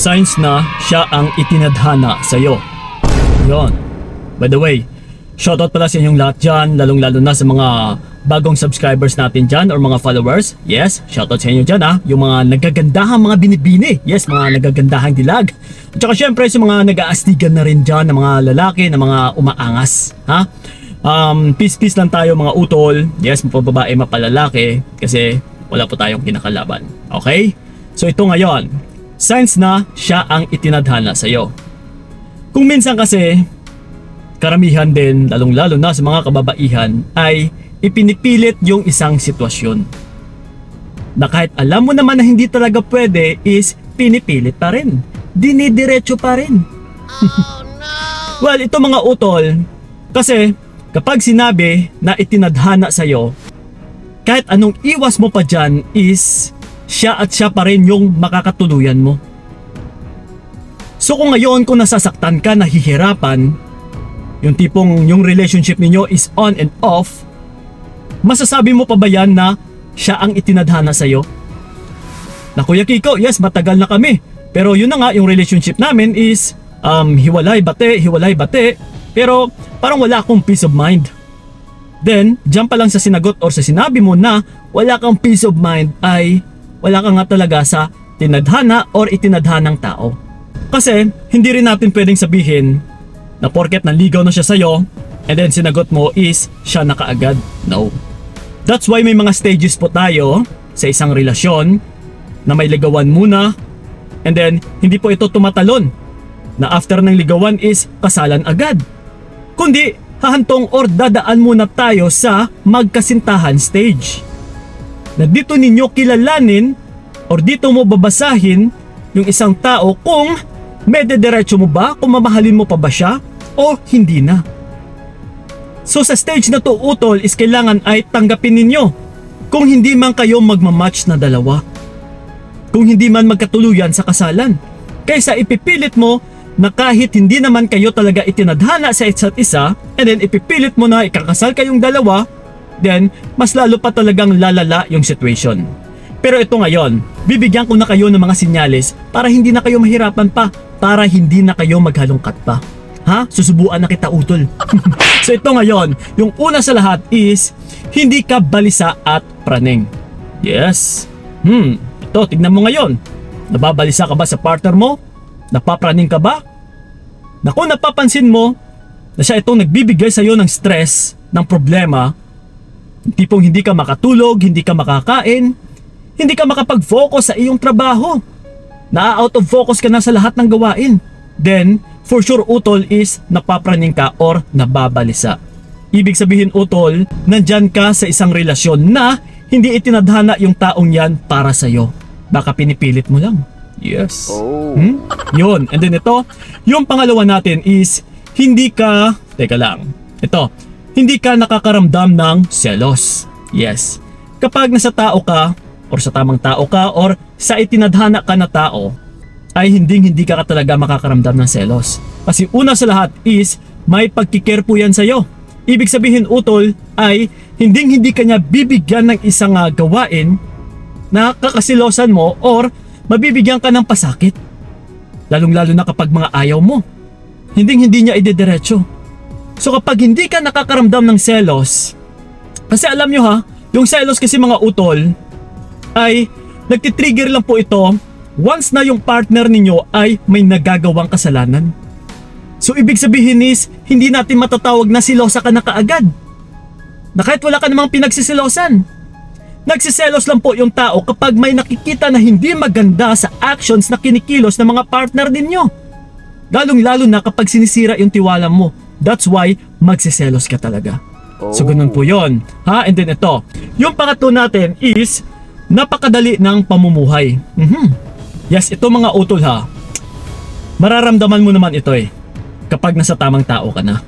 signs na siya ang itinadhana sa'yo. Yon. By the way, shoutout pala sa inyong lahat dyan, lalong-lalo na sa mga bagong subscribers natin dyan or mga followers. Yes, shoutout sa inyo dyan ha. Yung mga nagagandahang mga binibini. Yes, mga nagagandahang dilag. At saka syempre sa mga nag-aastigan na rin dyan, ng mga lalaki, ng mga umaangas. Ha? Peace lang tayo mga utol. Yes, mapababae, mapalalaki. Kasi wala po tayong kinakalaban. Okay? So ito ngayon, signs na siya ang itinadhana sa'yo. Kung minsan kasi, karamihan din, lalong-lalo na sa mga kababaihan, ay ipinipilit yung isang sitwasyon. Na kahit alam mo naman na hindi talaga pwede, is pinipilit pa rin. Dinidiretso pa rin. Oh, no. Well, ito mga utol, kasi kapag sinabi na itinadhana sa'yo, kahit anong iwas mo pa dyan is siya at siya pa rin yung makakatuluyan mo. So kung ngayon kung nasasaktan ka, nahihirapan, yung tipong yung relationship ninyo is on and off, masasabi mo pa ba yan na siya ang itinadhana sa'yo? Na Kuya Kiko, yes, matagal na kami. Pero yun na nga, yung relationship namin is hiwalay bate. Pero parang wala akong peace of mind. Then, diyan pa lang sa sinagot or sa sinabi mo na wala kang peace of mind ay wala ka nga talaga sa tinadhana or itinadhanang tao. Kasi hindi rin natin pwedeng sabihin na porket nanligaw na siya sa'yo and then sinagot mo is siya na kaagad. No. That's why may mga stages po tayo sa isang relasyon na may ligawan muna and then hindi po ito tumatalon na after ng ligawan is kasalan agad. Kundi hahantong or dadaan muna tayo sa magkasintahan stage. Na dito ninyo kilalanin or dito mo babasahin yung isang tao kung medediretso mo ba, kung mamahalin mo pa ba siya o hindi na. So sa stage na to utol is kailangan ay tanggapin ninyo kung hindi man kayo magmamatch na dalawa, kung hindi man magkatuluyan sa kasalan, kaysa ipipilit mo na kahit hindi naman kayo talaga itinadhana sa isa't isa and then ipipilit mo na ikakasal kayong dalawa, then mas lalo pa talagang lalala yung situation. Pero ito ngayon, bibigyan ko na kayo ng mga sinyales para hindi na kayo mahirapan pa, para hindi na kayo maghalongkat pa. Ha? Susubuan na kita utol. So ito ngayon, yung una sa lahat is hindi ka balisa at praning. Yes. Ito, tignan mo ngayon. Nababalisa ka ba sa partner mo? Napapraning ka ba? Na kung napapansin mo na siya itong nagbibigay sa'yo ng stress, ng problema, tipong hindi ka makatulog, hindi ka makakain, hindi ka makapag-focus sa iyong trabaho, na-out of focus ka na sa lahat ng gawain, then for sure utol is napapraning ka or nababalisa. Ibig sabihin utol, nandyan ka sa isang relasyon na hindi itinadhana yung taong yan para sa'yo. Baka pinipilit mo lang. Yes. Yun. And then ito, yung pangalawa natin is hindi ka, teka lang, ito, hindi ka nakakaramdam ng selos. Yes. Kapag nasa tao ka or sa tamang tao ka or sa itinadhana ka na tao, ay hindi ka talaga makakaramdam ng selos. Kasi una sa lahat is may pagkikare po yan sa'yo. Ibig sabihin utol ay hindi ka niya bibigyan ng isang gawain na kakasilosan mo or mabibigyan ka ng pasakit. Lalong-lalo na kapag mga ayaw mo. Hindi niya idediretso. So kapag hindi ka nakakaramdam ng selos, kasi alam nyo ha, yung selos kasi mga utol ay nagtitrigger lang po ito once na yung partner ninyo ay may nagagawang kasalanan. So ibig sabihin is hindi natin matatawag na silosa ka na kaagad. Na kahit wala ka namang pinagsisilosan. Nagsiselos lang po yung tao kapag may nakikita na hindi maganda sa actions na kinikilos ng mga partner ninyo. Lalong-lalo na kapag sinisira yung tiwala mo. That's why magsiselos ka talaga. So ganun po yun. Ha? And then ito. Yung pangatlo natin is napakadali ng pamumuhay. Yes, ito mga utol ha. Mararamdaman mo naman ito kapag nasa tamang tao ka na.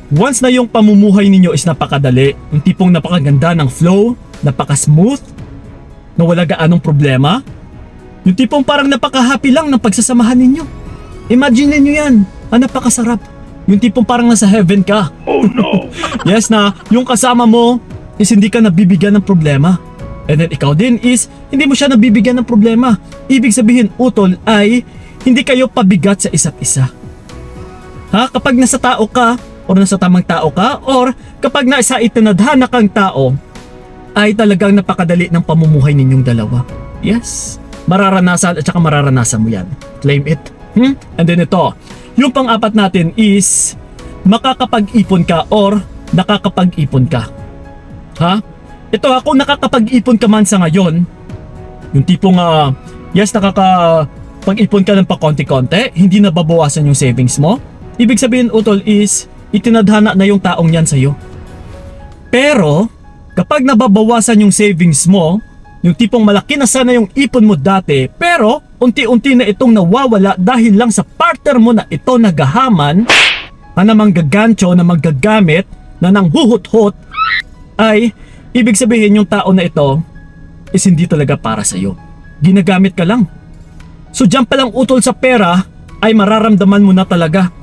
Once na yung pamumuhay ninyo is napakadali, yung tipong napakaganda ng flow, napaka-smooth, na wala gaanong problema, yung tipong parang napaka-happy lang ng pagsasamahan ninyo. Imagine niyo yan, napakasarap. Yung tipong parang nasa heaven ka. Oh no! Yes na, yung kasama mo is hindi ka nabibigyan ng problema. And then ikaw din is hindi mo siya nabibigyan ng problema. Ibig sabihin utol ay hindi kayo pabigat sa isa't isa. Ha? Kapag nasa tao ka or nasa tamang tao ka or kapag nasa itinadhana kang tao ay talagang napakadali ng pamumuhay ninyong dalawa. Yes. Mararanasan at saka mararanasan mo yan. Claim it. And then ito, yung pang-apat natin is makakapag-ipon ka or nakakapag-ipon ka. Ha? Ito ako nakakapag-ipon ka man sa ngayon. Yung tipong yes, nakakapag-ipon ka ng pakonti-konti, hindi na babawasan yung savings mo. Ibig sabihin utol is itinadhana na yung taong yan sa'yo. Pero kapag nababawasan yung savings mo, yung tipong malaki na sana yung ipon mo dati, pero unti-unti na itong nawawala dahil lang sa partner mo na ito nagahaman, na manggagancho, na magagamit, na nanghuhut-hut, ay ibig sabihin yung tao na ito is hindi talaga para sa'yo. Ginagamit ka lang. So dyan palang utol sa pera ay mararamdaman mo na talaga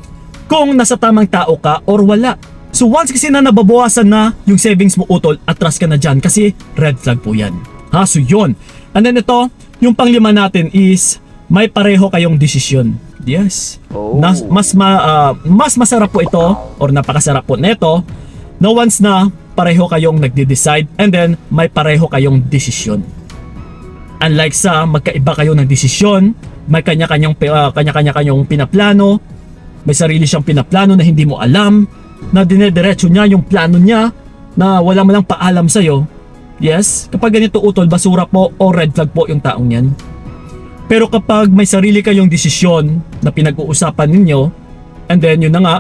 kung nasa tamang tao ka or wala. So once kasi na nababawasan na yung savings mo utol, atras ka na dyan kasi red flag po yan. Ha? So yun. And then ito, yung panglima natin is may pareho kayong desisyon. Yes. Mas masarap po ito or napakasarap po nito na once na pareho kayong nagde-decide and then may pareho kayong desisyon. Unlike sa magkaiba kayo ng desisyon, may kanya-kanyang pinaplano, may sarili siyang pinaplano na hindi mo alam, na dinediretso niya yung plano niya na wala mo lang paalam sa'yo. Yes, kapag ganito utol, basura po o red flag po yung taong yan. Pero kapag may sarili kayong desisyon na pinag-uusapan ninyo and then yun na nga,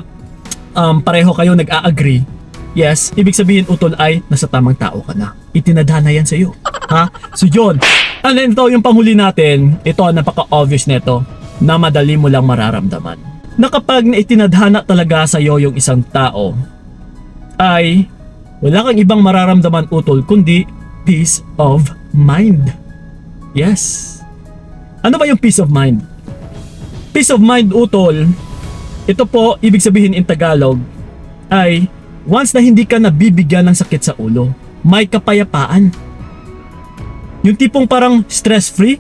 pareho kayo nag-a-agree, yes, ibig sabihin utol ay nasa tamang tao ka na. Itinadhana yan sa'yo. Ha? So yun. And then ito yung panghuli natin, ito napaka-obvious nito na madali mo lang mararamdaman. Na kapag itinadhana talaga sa'yo yung isang tao, ay wala kang ibang mararamdaman utol kundi peace of mind. Yes. Ano ba yung peace of mind? Peace of mind utol, ito po ibig sabihin in Tagalog ay once na hindi ka nabibigyan ng sakit sa ulo, may kapayapaan. Yung tipong parang stress-free,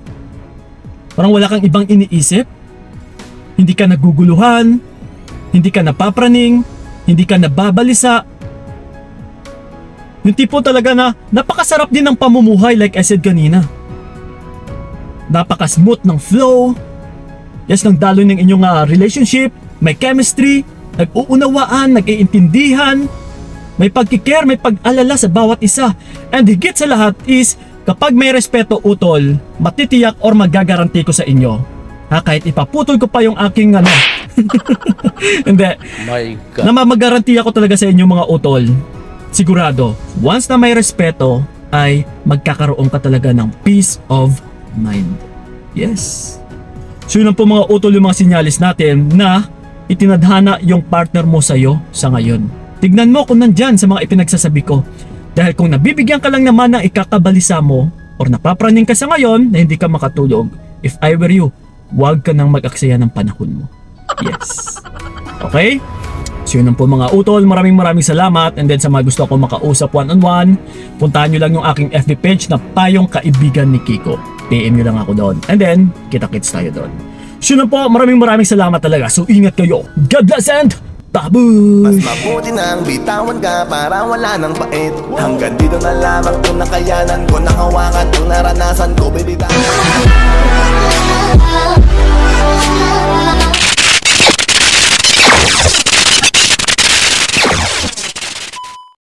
parang wala kang ibang iniisip, hindi ka naguguluhan, hindi ka napapraning, hindi ka nababalisa. Yung tipo talaga na napakasarap din ng pamumuhay like I said kanina. Napaka-smooth ng flow. Yes, ng daloy ng inyong relationship, may chemistry, nag-uunawaan, nag-iintindihan, may pagkikare, may pag-alala sa bawat isa. And higit sa lahat is kapag may respeto utol, matitiyak or magagaranti ko sa inyo. Ha, kahit ipaputol ko pa yung aking hindi. My God. Namamagaranti ako talaga sa inyo mga utol. Sigurado, once na may respeto, ay magkakaroon ka talaga ng peace of mind. Yes. So yun lang po mga utol yung mga sinyalis natin na itinadhana yung partner mo sa'yo sa ngayon. Tignan mo kung nandyan sa mga ipinagsasabi ko. Dahil kung nabibigyan ka lang naman ng ikakabalisa mo or napapraning ka sa ngayon na hindi ka makatulog, if I were you, huwag ka nang mag-aksaya ng panahon mo. Yes. Okay? So yun lang po mga utol, maraming salamat. And then sa mga gusto akong makausap one-on-one, puntahan nyo lang yung aking FB page na Payong Kaibigan ni Kiko. PM nyo lang ako doon. And then, kita-kits tayo doon. So yun lang po, maraming salamat talaga. So ingat kayo. God bless and babush! Mas mabuti nang bitawan ka para wala nang pait. Hanggang dito na lamang kung nakayanan ko, nakawakan ang naranasan ko, baby.